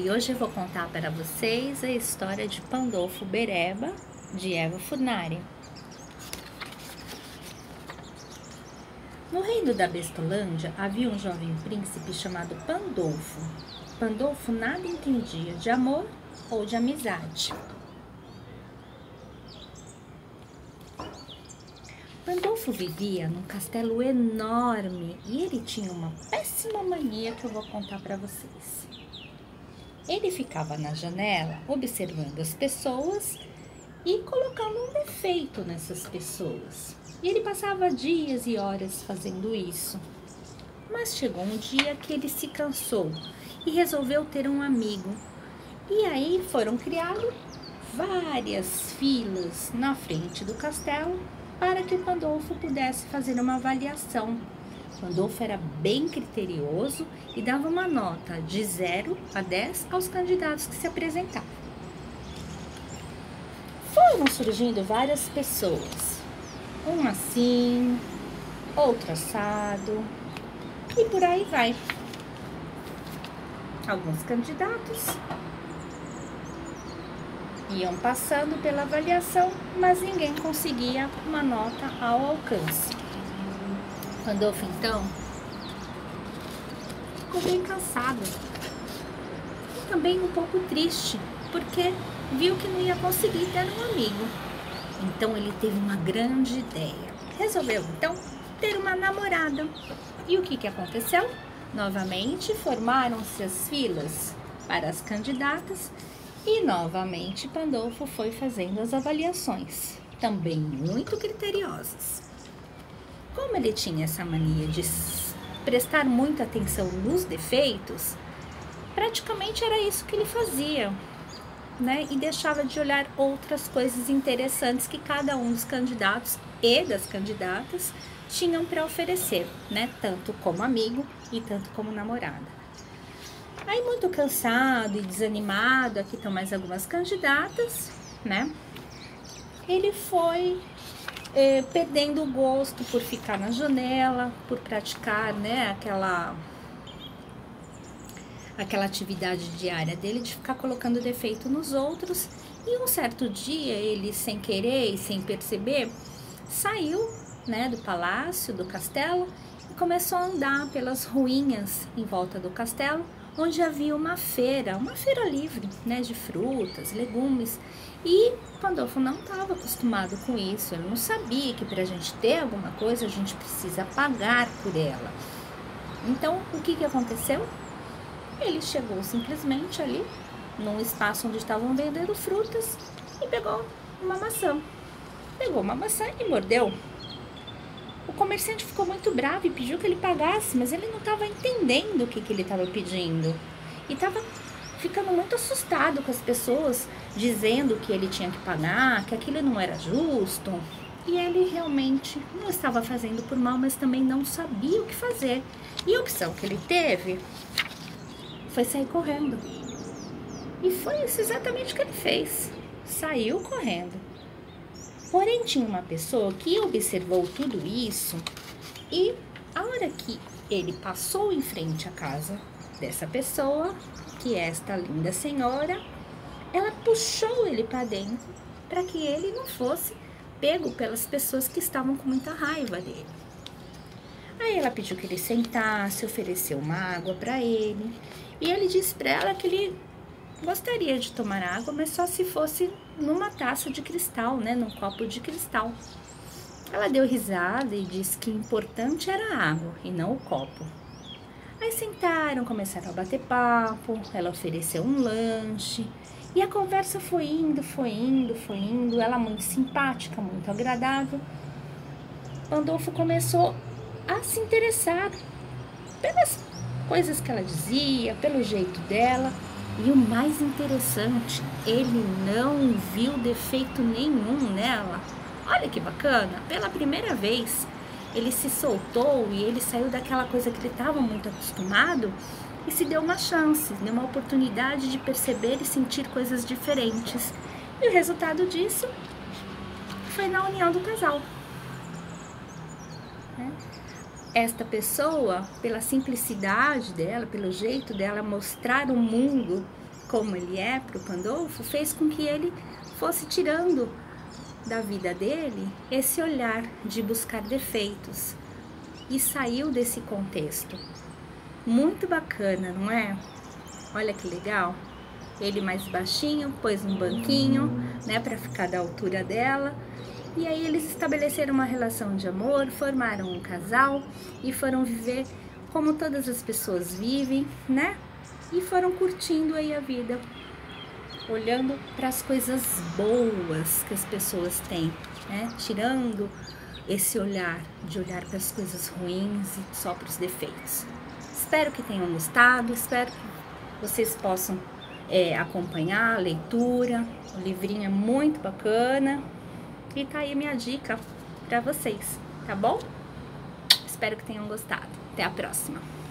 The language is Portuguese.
E hoje eu vou contar para vocês a história de Pandolfo Bereba, de Eva Furnari. No reino da Bestolândia havia um jovem príncipe chamado Pandolfo. Pandolfo nada entendia de amor ou de amizade. Pandolfo vivia num castelo enorme e ele tinha uma péssima mania que eu vou contar para vocês. Ele ficava na janela observando as pessoas e colocando um defeito nessas pessoas. E ele passava dias e horas fazendo isso. Mas chegou um dia que ele se cansou e resolveu ter um amigo. E aí foram criadas várias filas na frente do castelo para que o Pandolfo pudesse fazer uma avaliação. Pandolfo era bem criterioso e dava uma nota de 0 a 10 aos candidatos que se apresentavam. Foram surgindo várias pessoas, um assim, outro assado, e por aí vai. Alguns candidatos iam passando pela avaliação, mas ninguém conseguia uma nota ao alcance. Pandolfo, então, ficou bem cansado e também um pouco triste, porque viu que não ia conseguir ter um amigo. Então, ele teve uma grande ideia. Resolveu, então, ter uma namorada. E o que aconteceu? Novamente, formaram-se as filas para as candidatas e, novamente, Pandolfo foi fazendo as avaliações, também muito criteriosas. Como ele tinha essa mania de prestar muita atenção nos defeitos, praticamente era isso que ele fazia, né? E deixava de olhar outras coisas interessantes que cada um dos candidatos e das candidatas tinham para oferecer, né? Tanto como amigo e tanto como namorada. Aí, muito cansado e desanimado, aqui estão mais algumas candidatas, né? Ele foi perdendo o gosto por ficar na janela, por praticar, né, aquela atividade diária dele de ficar colocando defeito nos outros. E um certo dia, ele, sem querer e sem perceber, saiu, né, do palácio, do castelo, e começou a andar pelas ruínas em volta do castelo, onde havia uma feira livre, né, de frutas, legumes. E Pandolfo não estava acostumado com isso, ele não sabia que para a gente ter alguma coisa a gente precisa pagar por ela. Então, o que aconteceu? Ele chegou simplesmente ali, num espaço onde estavam vendendo frutas, e pegou uma maçã. Pegou uma maçã e mordeu. O comerciante ficou muito bravo e pediu que ele pagasse, mas ele não estava entendendo o que ele estava pedindo. E estava ficando muito assustado com as pessoas dizendo que ele tinha que pagar, que aquilo não era justo. E ele realmente não estava fazendo por mal, mas também não sabia o que fazer. E a opção que ele teve foi sair correndo. E foi isso exatamente o que ele fez. Saiu correndo. Porém, tinha uma pessoa que observou tudo isso e a hora que ele passou em frente à casa dessa pessoa, que é esta linda senhora, ela puxou ele para dentro para que ele não fosse pego pelas pessoas que estavam com muita raiva dele. Aí ela pediu que ele sentasse, ofereceu uma água para ele e ele disse para ela que ele gostaria de tomar água, mas só se fosse numa taça de cristal, né, num copo de cristal. Ela deu risada e disse que o importante era a água e não o copo. Aí sentaram, começaram a bater papo, ela ofereceu um lanche e a conversa foi indo, ela muito simpática, muito agradável. Pandolfo começou a se interessar pelas coisas que ela dizia, pelo jeito dela. E o mais interessante, ele não viu defeito nenhum nela. Olha que bacana, pela primeira vez ele se soltou e ele saiu daquela coisa que ele estava muito acostumado e se deu uma chance, deu uma oportunidade de perceber e sentir coisas diferentes. E o resultado disso foi na união do casal. esta pessoa, pela simplicidade dela, pelo jeito dela mostrar o mundo como ele é para o Pandolfo, fez com que ele fosse tirando da vida dele esse olhar de buscar defeitos e saiu desse contexto. Muito bacana, não é? Olha que legal. Ele mais baixinho, pôs um banquinho, né, para ficar da altura dela. E aí eles estabeleceram uma relação de amor, formaram um casal e foram viver como todas as pessoas vivem, né? E foram curtindo aí a vida, olhando para as coisas boas que as pessoas têm, né? Tirando esse olhar de olhar para as coisas ruins e só para os defeitos. Espero que tenham gostado, espero que vocês possam acompanhar a leitura. O livrinho é muito bacana e tá aí a minha dica para vocês, tá bom? Espero que tenham gostado. Até a próxima!